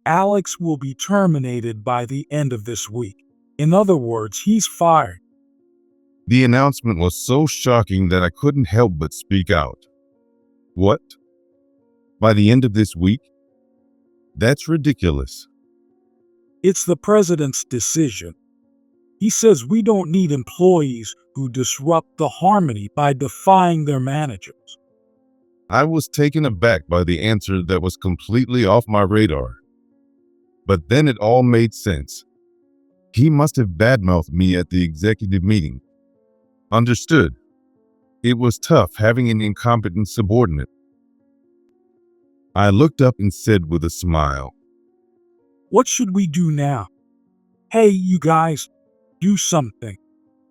Alex will be terminated by the end of this week. In other words, he's fired. The announcement was so shocking that I couldn't help but speak out. What? By the end of this week? That's ridiculous. It's the president's decision. He says we don't need employees who disrupt the harmony by defying their managers. I was taken aback by the answer that was completely off my radar. But then it all made sense. He must have badmouthed me at the executive meeting. Understood. It was tough having an incompetent subordinate. I looked up and said with a smile, What should we do now? Hey, you guys, do something.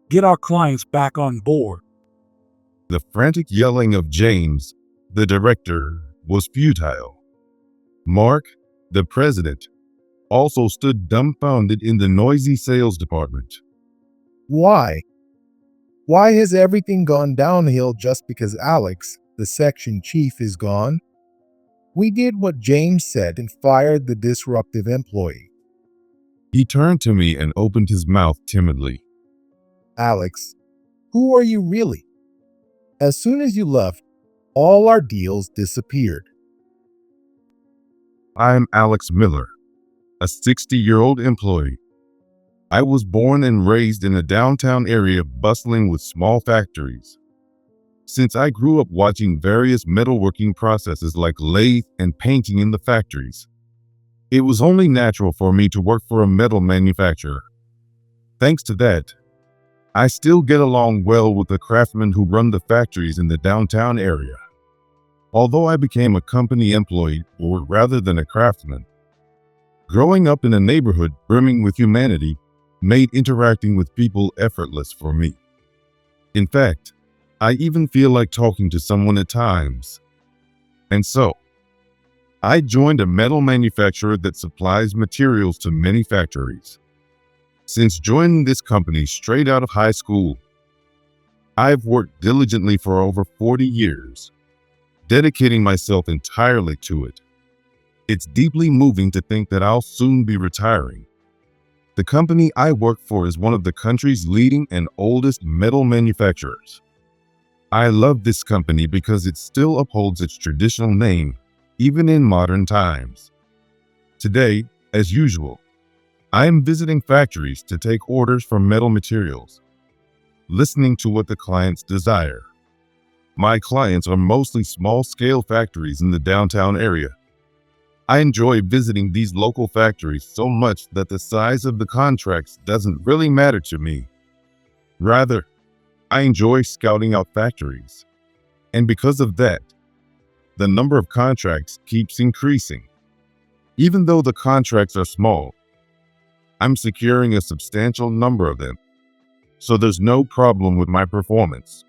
Get our clients back on board. The frantic yelling of James, the director, was futile. Mark, the president, also stood dumbfounded in the noisy sales department. Why? Why has everything gone downhill just because Alex, the section chief, is gone? We did what James said and fired the disruptive employee. He turned to me and opened his mouth timidly. Alex, who are you really? As soon as you left, all our deals disappeared. I'm Alex Miller, a 60-year-old employee. I was born and raised in a downtown area bustling with small factories. Since I grew up watching various metalworking processes like lathe and painting in the factories, it was only natural for me to work for a metal manufacturer. Thanks to that, I still get along well with the craftsmen who run the factories in the downtown area. Although I became a company employee rather than a craftsman, growing up in a neighborhood brimming with humanity made interacting with people effortless for me. In fact, I even feel like talking to someone at times. And so, I joined a metal manufacturer that supplies materials to many factories. Since joining this company straight out of high school, I've worked diligently for over 40 years, dedicating myself entirely to it. It's deeply moving to think that I'll soon be retiring. The company I work for is one of the country's leading and oldest metal manufacturers. I love this company because it still upholds its traditional name, even in modern times. Today, as usual, I am visiting factories to take orders for metal materials, listening to what the clients desire. My clients are mostly small-scale factories in the downtown area. I enjoy visiting these local factories so much that the size of the contracts doesn't really matter to me. Rather, I enjoy scouting out factories. And because of that, the number of contracts keeps increasing. Even though the contracts are small, I'm securing a substantial number of them, so there's no problem with my performance.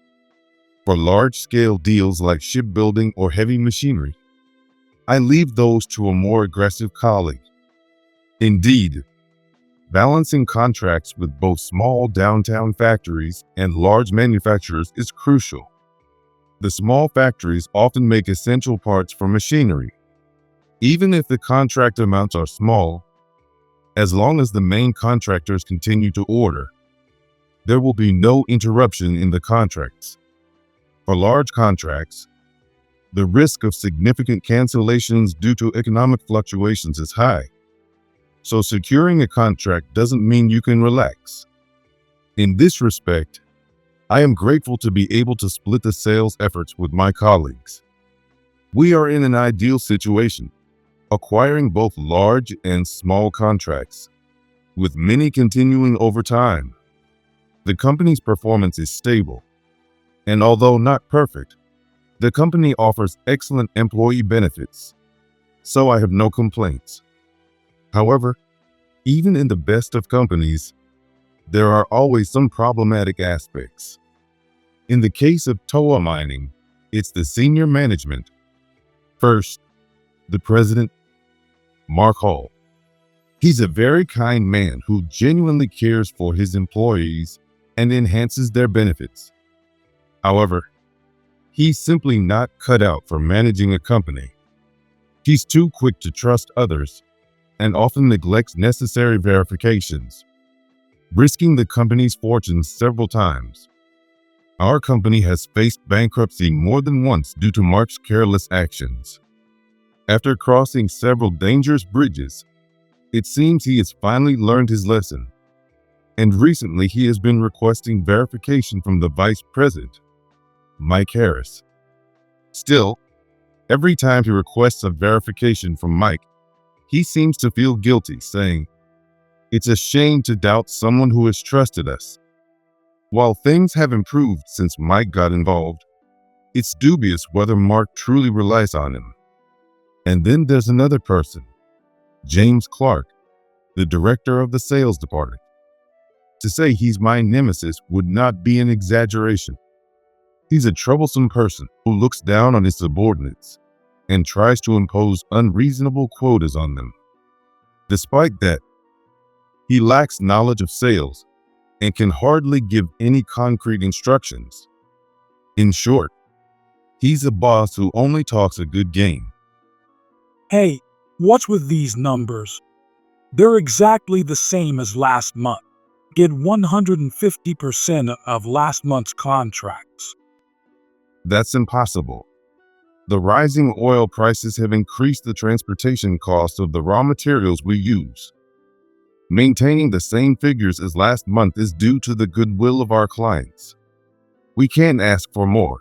For large-scale deals like shipbuilding or heavy machinery, I leave those to a more aggressive colleague. Indeed, balancing contracts with both small downtown factories and large manufacturers is crucial. The small factories often make essential parts for machinery. Even if the contract amounts are small, as long as the main contractors continue to order, there will be no interruption in the contracts. For large contracts, the risk of significant cancellations due to economic fluctuations is high. So securing a contract doesn't mean you can relax. In this respect, I am grateful to be able to split the sales efforts with my colleagues. We are in an ideal situation, acquiring both large and small contracts, with many continuing over time. The company's performance is stable, and although not perfect, the company offers excellent employee benefits, so I have no complaints. However, even in the best of companies, there are always some problematic aspects. In the case of TOA mining, it's the senior management. First, the president, Mark Hall. He's a very kind man who genuinely cares for his employees and enhances their benefits. However, he's simply not cut out for managing a company. He's too quick to trust others and often neglects necessary verifications, risking the company's fortunes several times. Our company has faced bankruptcy more than once due to Mark's careless actions. After crossing several dangerous bridges, it seems he has finally learned his lesson, and recently he has been requesting verification from the Vice President, Mike Harris. Still, every time he requests a verification from Mike, he seems to feel guilty, saying, "It's a shame to doubt someone who has trusted us." While things have improved since Mike got involved, it's dubious whether Mark truly relies on him. And then there's another person, James Clark, the director of the sales department. To say he's my nemesis would not be an exaggeration. He's a troublesome person who looks down on his subordinates and tries to impose unreasonable quotas on them. Despite that, he lacks knowledge of sales and can hardly give any concrete instructions. In short, he's a boss who only talks a good game. Hey, what's with these numbers? They're exactly the same as last month. Get 150% of last month's contracts. That's impossible. The rising oil prices have increased the transportation costs of the raw materials we use. Maintaining the same figures as last month is due to the goodwill of our clients. We can't ask for more.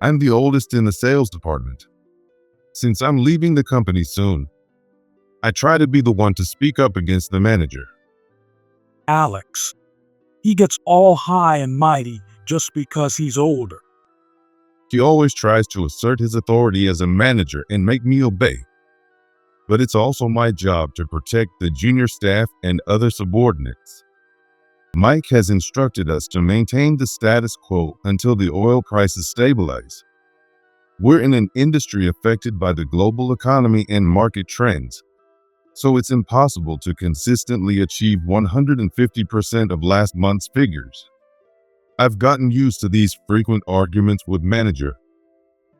I'm the oldest in the sales department. Since I'm leaving the company soon, I try to be the one to speak up against the manager. Alex. He gets all high and mighty just because he's older. He always tries to assert his authority as a manager and make me obey. But it's also my job to protect the junior staff and other subordinates. Mike has instructed us to maintain the status quo until the oil prices stabilize. We're in an industry affected by the global economy and market trends, so it's impossible to consistently achieve 150% of last month's figures. I've gotten used to these frequent arguments with manager,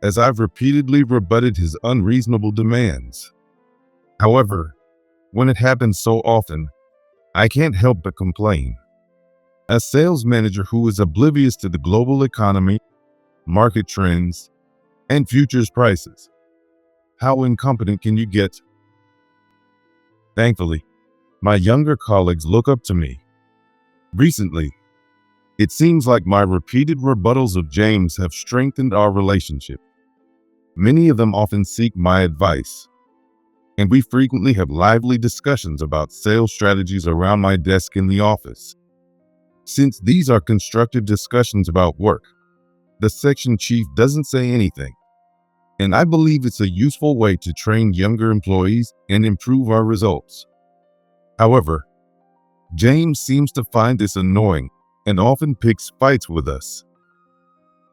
as I've repeatedly rebutted his unreasonable demands. However, when it happens so often, I can't help but complain. A sales manager who is oblivious to the global economy, market trends, and futures prices. How incompetent can you get? Thankfully, my younger colleagues look up to me. Recently, it seems like my repeated rebuttals of James have strengthened our relationship. Many of them often seek my advice, and we frequently have lively discussions about sales strategies around my desk in the office. Since these are constructive discussions about work, the section chief doesn't say anything, and I believe it's a useful way to train younger employees and improve our results. However, James seems to find this annoying and often picks fights with us.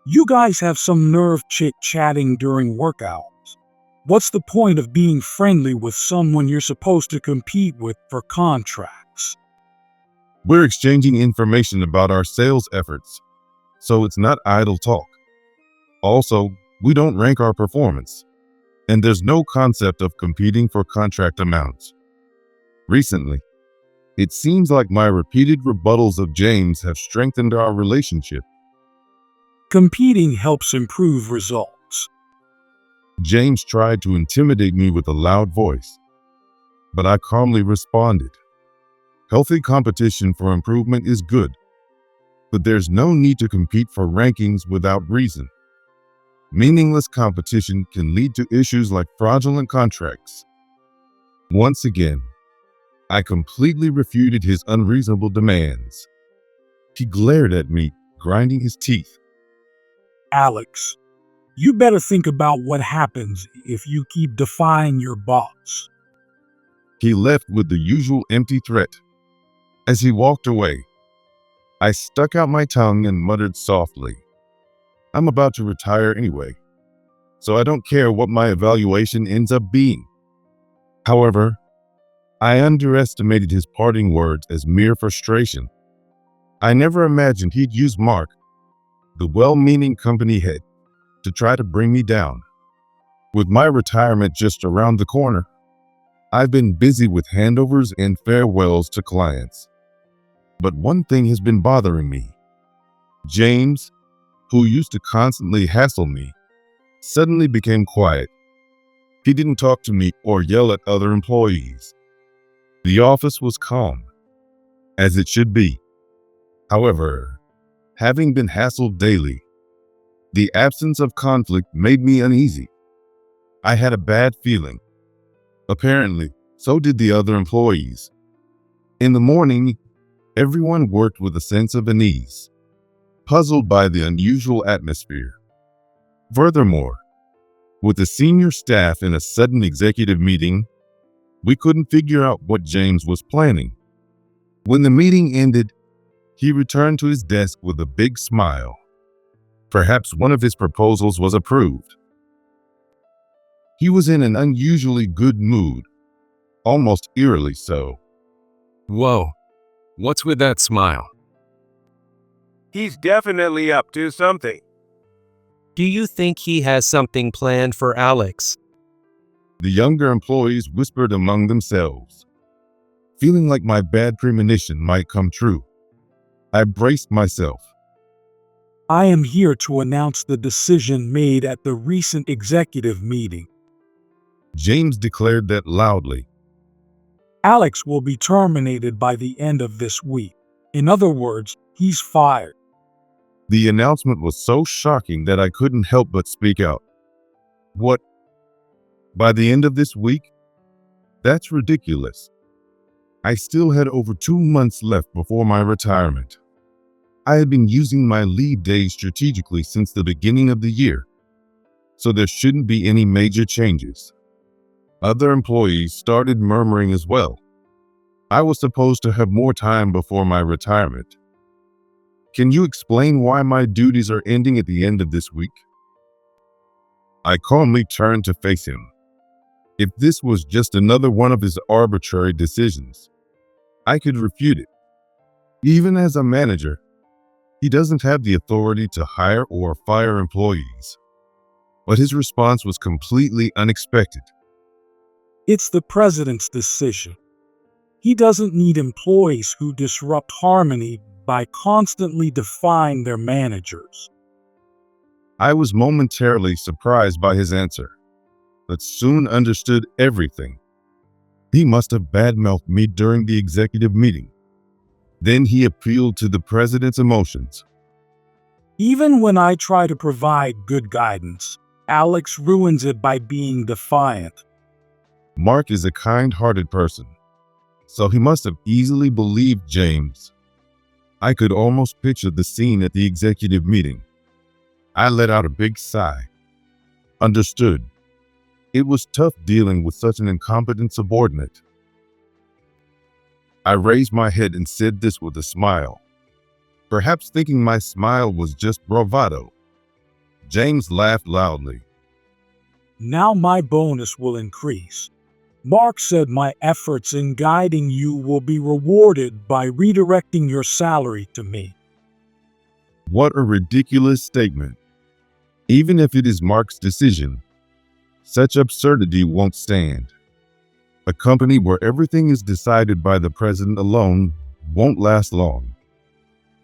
You guys have some nerve chit-chatting during work hours. What's the point of being friendly with someone you're supposed to compete with for contracts? We're exchanging information about our sales efforts, so it's not idle talk. Also, we don't rank our performance, and there's no concept of competing for contract amounts. Recently, it seems like my repeated rebuttals of James have strengthened our relationship. Competing helps improve results. James tried to intimidate me with a loud voice, but I calmly responded. Healthy competition for improvement is good, but there's no need to compete for rankings without reason. Meaningless competition can lead to issues like fraudulent contracts. Once again, I completely refuted his unreasonable demands. He glared at me, grinding his teeth. Alex, you better think about what happens if you keep defying your boss. He left with the usual empty threat. As he walked away, I stuck out my tongue and muttered softly, "I'm about to retire anyway, so I don't care what my evaluation ends up being." However, I underestimated his parting words as mere frustration. I never imagined he'd use Mark, the well-meaning company head, to try to bring me down. With my retirement just around the corner, I've been busy with handovers and farewells to clients. But one thing has been bothering me. James, who used to constantly hassle me, suddenly became quiet. He didn't talk to me or yell at other employees. The office was calm, as it should be. However, having been hassled daily, the absence of conflict made me uneasy. I had a bad feeling. Apparently, so did the other employees. In the morning, everyone worked with a sense of unease, puzzled by the unusual atmosphere. Furthermore, with the senior staff in a sudden executive meeting, we couldn't figure out what James was planning. When the meeting ended, he returned to his desk with a big smile. Perhaps one of his proposals was approved. He was in an unusually good mood, almost eerily so. Whoa, what's with that smile? He's definitely up to something. Do you think he has something planned for Alex? The younger employees whispered among themselves, feeling like my bad premonition might come true. I braced myself. I am here to announce the decision made at the recent executive meeting. James declared that loudly. Alex will be terminated by the end of this week. In other words, he's fired. The announcement was so shocking that I couldn't help but speak out. What? By the end of this week? That's ridiculous. I still had over 2 months left before my retirement. I had been using my leave days strategically since the beginning of the year, so there shouldn't be any major changes. Other employees started murmuring as well. I was supposed to have more time before my retirement. Can you explain why my duties are ending at the end of this week? I calmly turned to face him. If this was just another one of his arbitrary decisions, I could refute it. Even as a manager, he doesn't have the authority to hire or fire employees. But his response was completely unexpected. It's the president's decision. He doesn't need employees who disrupt harmony by constantly defying their managers. I was momentarily surprised by his answer, but soon understood everything. He must have badmouthed me during the executive meeting. Then he appealed to the president's emotions. Even when I try to provide good guidance, Alex ruins it by being defiant. Mark is a kind-hearted person, so he must have easily believed James. I could almost picture the scene at the executive meeting. I let out a big sigh. Understood. It was tough dealing with such an incompetent subordinate. I raised my head and said this with a smile, perhaps thinking my smile was just bravado. James laughed loudly. Now my bonus will increase. Mark said my efforts in guiding you will be rewarded by redirecting your salary to me. What a ridiculous statement. Even if it is Mark's decision, such absurdity won't stand. A company where everything is decided by the president alone won't last long.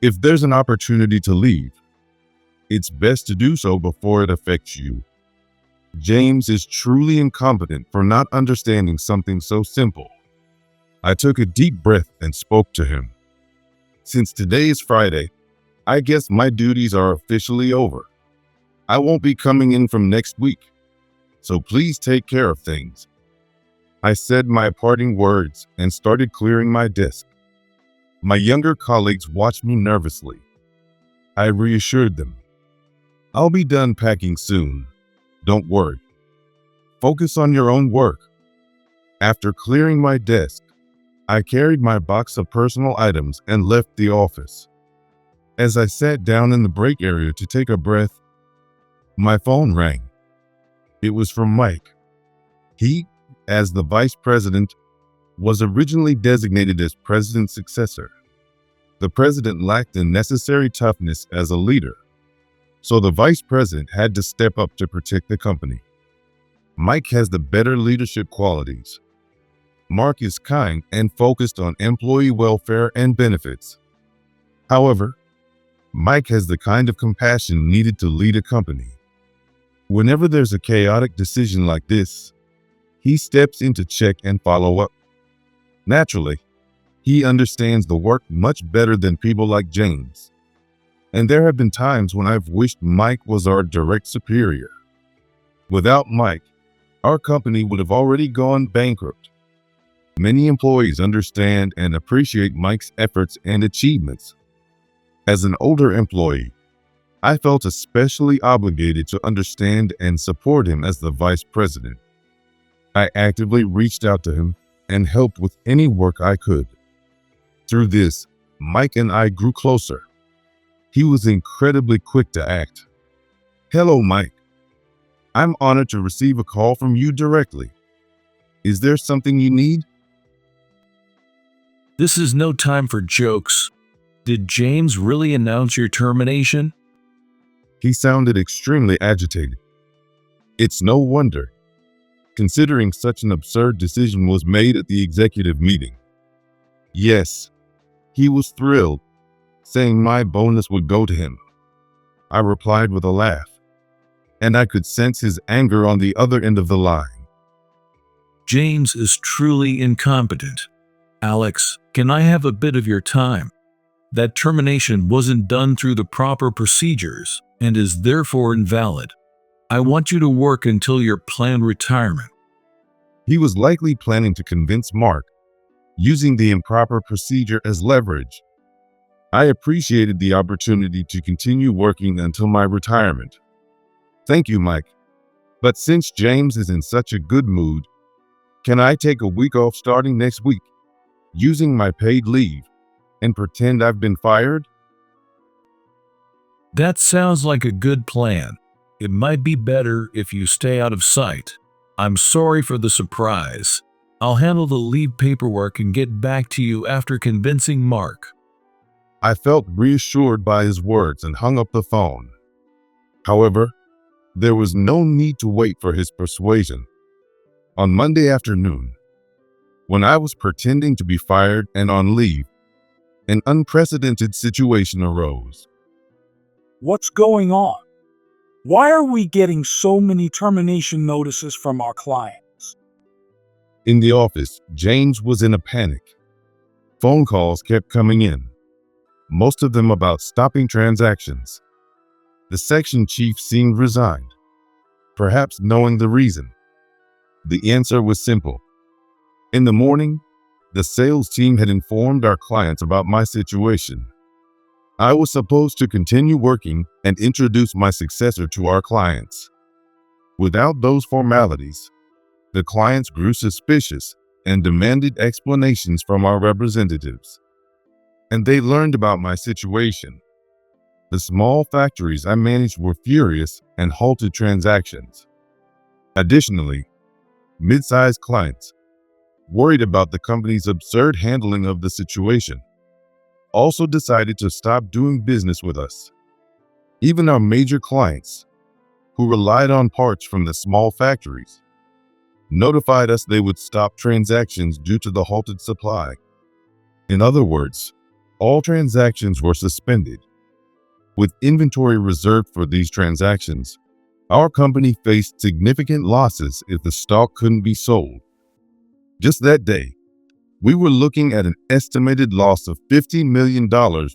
If there's an opportunity to leave, it's best to do so before it affects you. James is truly incompetent for not understanding something so simple. I took a deep breath and spoke to him. Since today is Friday, I guess my duties are officially over. I won't be coming in from next week, so please take care of things. I said my parting words and started clearing my desk. My younger colleagues watched me nervously. I reassured them. I'll be done packing soon. Don't worry. Focus on your own work. After clearing my desk, I carried my box of personal items and left the office. As I sat down in the break area to take a breath, my phone rang. It was from Mike. He, as the vice president, was originally designated as president's successor. The president lacked the necessary toughness as a leader, so the vice president had to step up to protect the company. Mike has the better leadership qualities. Mark is kind and focused on employee welfare and benefits. However, Mike has the kind of compassion needed to lead a company. Whenever there's a chaotic decision like this, he steps in to check and follow up. Naturally, he understands the work much better than people like James. And there have been times when I've wished Mike was our direct superior. Without Mike, our company would have already gone bankrupt. Many employees understand and appreciate Mike's efforts and achievements. As an older employee, I felt especially obligated to understand and support him as the vice president. I actively reached out to him and helped with any work I could. Through this, Mike and I grew closer. He was incredibly quick to act. "Hello, Mike. I'm honored to receive a call from you directly. Is there something you need?" This is no time for jokes. Did James really announce your termination? He sounded extremely agitated. It's no wonder, considering such an absurd decision was made at the executive meeting. Yes, he was thrilled, saying my bonus would go to him. I replied with a laugh, and I could sense his anger on the other end of the line. James is truly incompetent. Alex, can I have a bit of your time? That termination wasn't done through the proper procedures and is therefore invalid. I want you to work until your planned retirement. He was likely planning to convince Mark, using the improper procedure as leverage. I appreciated the opportunity to continue working until my retirement. Thank you, Mike. But since James is in such a good mood, can I take a week off starting next week, using my paid leave, and pretend I've been fired? That sounds like a good plan. It might be better if you stay out of sight. I'm sorry for the surprise. I'll handle the leave paperwork and get back to you after convincing Mark. I felt reassured by his words and hung up the phone. However, there was no need to wait for his persuasion. On Monday afternoon, when I was pretending to be fired and on leave, an unprecedented situation arose. What's going on? Why are we getting so many termination notices from our clients? In the office, James was in a panic. Phone calls kept coming in, most of them about stopping transactions. The section chief seemed resigned, perhaps knowing the reason. The answer was simple. In the morning, the sales team had informed our clients about my situation. I was supposed to continue working and introduce my successor to our clients. Without those formalities, the clients grew suspicious and demanded explanations from our representatives. And they learned about my situation. The small factories I managed were furious and halted transactions. Additionally, mid-sized clients, worried about the company's absurd handling of the situation, also decided to stop doing business with us. Even our major clients, who relied on parts from the small factories, notified us they would stop transactions due to the halted supply. In other words, all transactions were suspended. With inventory reserved for these transactions, our company faced significant losses if the stock couldn't be sold. Just that day, we were looking at an estimated loss of $50 million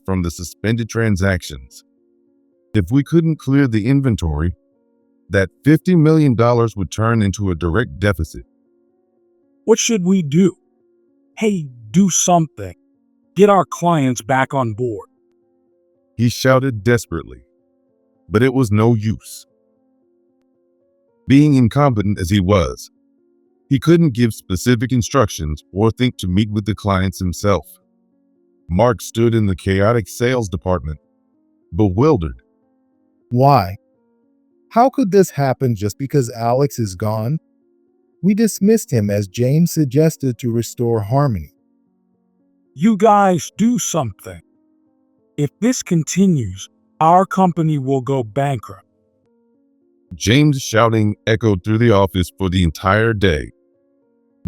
from the suspended transactions. If we couldn't clear the inventory, that $50 million would turn into a direct deficit. What should we do? Hey, do something. Get our clients back on board. He shouted desperately, but it was no use. Being incompetent as he was, he couldn't give specific instructions or think to meet with the clients himself. Mark stood in the chaotic sales department, bewildered. Why? How could this happen just because Alex is gone? We dismissed him as James suggested to restore harmony. You guys do something. If this continues, our company will go bankrupt. James' shouting echoed through the office for the entire day.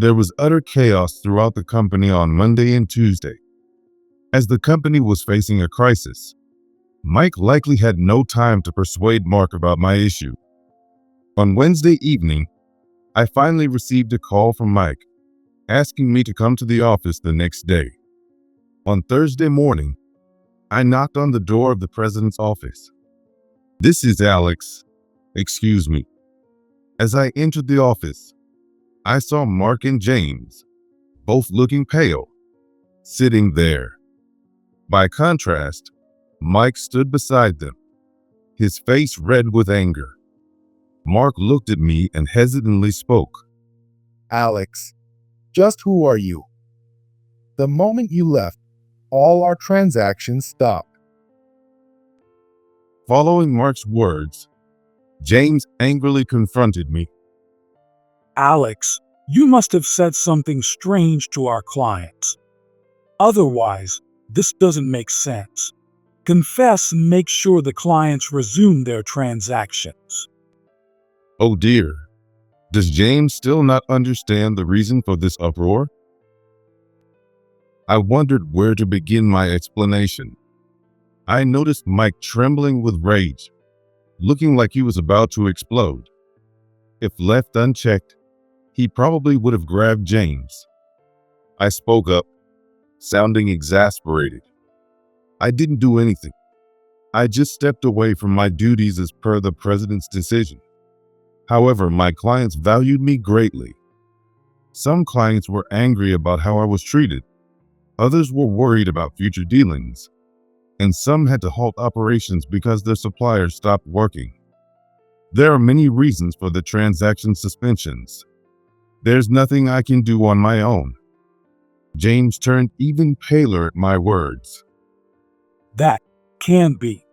There was utter chaos throughout the company on Monday and Tuesday. As the company was facing a crisis, Mike likely had no time to persuade Mark about my issue. On Wednesday evening, I finally received a call from Mike, asking me to come to the office the next day. On Thursday morning, I knocked on the door of the president's office. "This is Alex. Excuse me." As I entered the office, I saw Mark and James, both looking pale, sitting there. By contrast, Mike stood beside them, his face red with anger. Mark looked at me and hesitantly spoke. Alex, just who are you? The moment you left, all our transactions stopped. Following Mark's words, James angrily confronted me. Alex, you must have said something strange to our clients. Otherwise, this doesn't make sense. Confess and make sure the clients resume their transactions. Oh dear, does James still not understand the reason for this uproar? I wondered where to begin my explanation. I noticed Mike trembling with rage, looking like he was about to explode. If left unchecked, he probably would have grabbed James. I spoke up, sounding exasperated. I didn't do anything. I just stepped away from my duties as per the president's decision. However, my clients valued me greatly. Some clients were angry about how I was treated. Others were worried about future dealings. And some had to halt operations because their suppliers stopped working. There are many reasons for the transaction suspensions. There's nothing I can do on my own. James turned even paler at my words. That can be.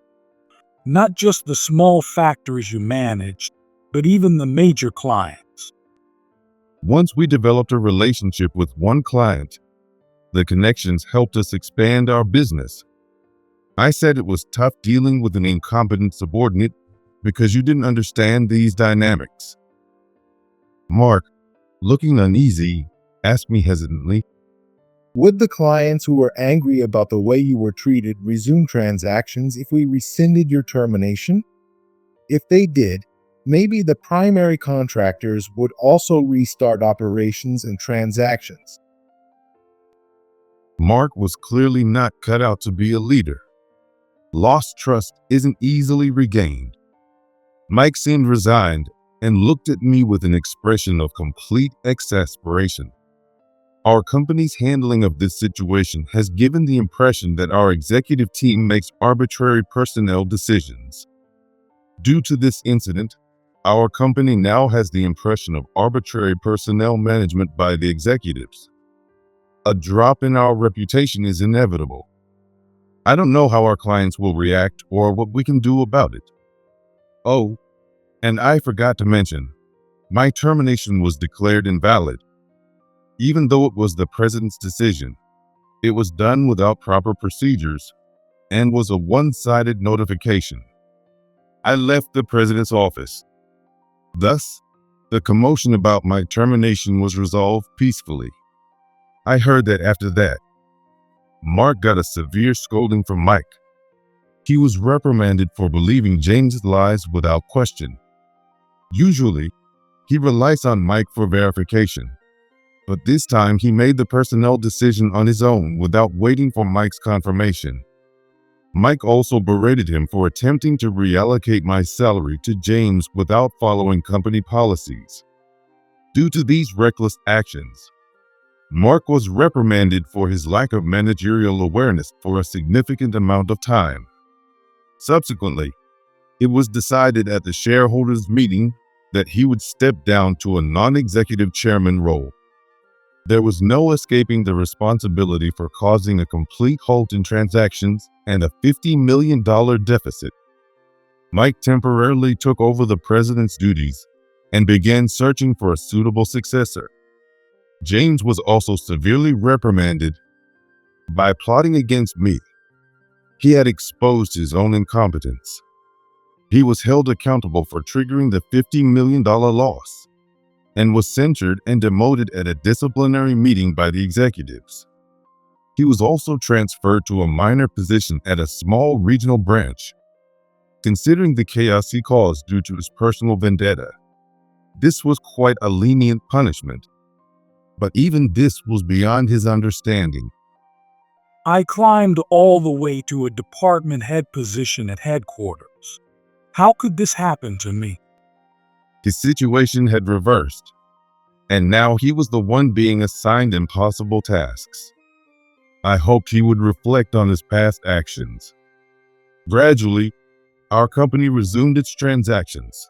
Not just the small factories you managed, but even the major clients. Once we developed a relationship with one client, the connections helped us expand our business. I said it was tough dealing with an incompetent subordinate because you didn't understand these dynamics. Mark, looking uneasy, asked me hesitantly, Would the clients who were angry about the way you were treated resume transactions if we rescinded your termination? If they did, maybe the primary contractors would also restart operations and transactions. Mark was clearly not cut out to be a leader. Lost trust isn't easily regained. Mike seemed resigned and looked at me with an expression of complete exasperation. Our company's handling of this situation has given the impression that our executive team makes arbitrary personnel decisions. Due to this incident, our company now has the impression of arbitrary personnel management by the executives. A drop in our reputation is inevitable. I don't know how our clients will react or what we can do about it. Oh, and I forgot to mention, my termination was declared invalid. Even though it was the president's decision, it was done without proper procedures and was a one-sided notification. I left the president's office. Thus, the commotion about my termination was resolved peacefully. I heard that after that, Mark got a severe scolding from Mike. He was reprimanded for believing James's lies without question. Usually, he relies on Mike for verification, but this time he made the personnel decision on his own without waiting for Mike's confirmation. Mike also berated him for attempting to reallocate my salary to James without following company policies. Due to these reckless actions, Mark was reprimanded for his lack of managerial awareness for a significant amount of time. Subsequently, it was decided at the shareholders' meeting that he would step down to a non-executive chairman role. There was no escaping the responsibility for causing a complete halt in transactions and a $50 million deficit. Mike temporarily took over the president's duties and began searching for a suitable successor. James was also severely reprimanded by plotting against me. He had exposed his own incompetence. He was held accountable for triggering the $50 million loss. and was censured and demoted at a disciplinary meeting by the executives. He was also transferred to a minor position at a small regional branch. Considering the chaos he caused due to his personal vendetta, this was quite a lenient punishment. But even this was beyond his understanding. I climbed all the way to a department head position at headquarters. How could this happen to me? His situation had reversed, and now he was the one being assigned impossible tasks. I hoped he would reflect on his past actions. Gradually, our company resumed its transactions.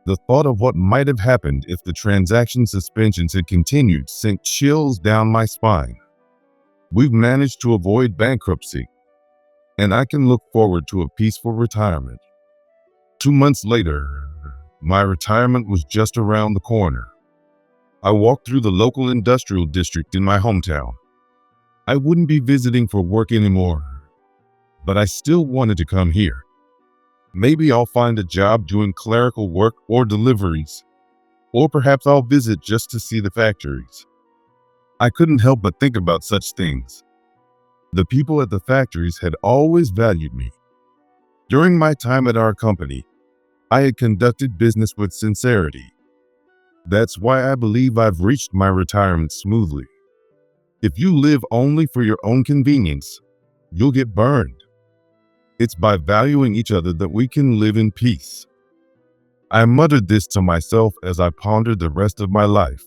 The thought of what might have happened if the transaction suspensions had continued sent chills down my spine. We've managed to avoid bankruptcy, and I can look forward to a peaceful retirement. 2 months later, my retirement was just around the corner. I walked through the local industrial district in my hometown. I wouldn't be visiting for work anymore, but I still wanted to come here. Maybe I'll find a job doing clerical work or deliveries, or perhaps I'll visit just to see the factories. I couldn't help but think about such things. The people at the factories had always valued me. During my time at our company, I had conducted business with sincerity. That's why I believe I've reached my retirement smoothly. If you live only for your own convenience, you'll get burned. It's by valuing each other that we can live in peace. I muttered this to myself as I pondered the rest of my life.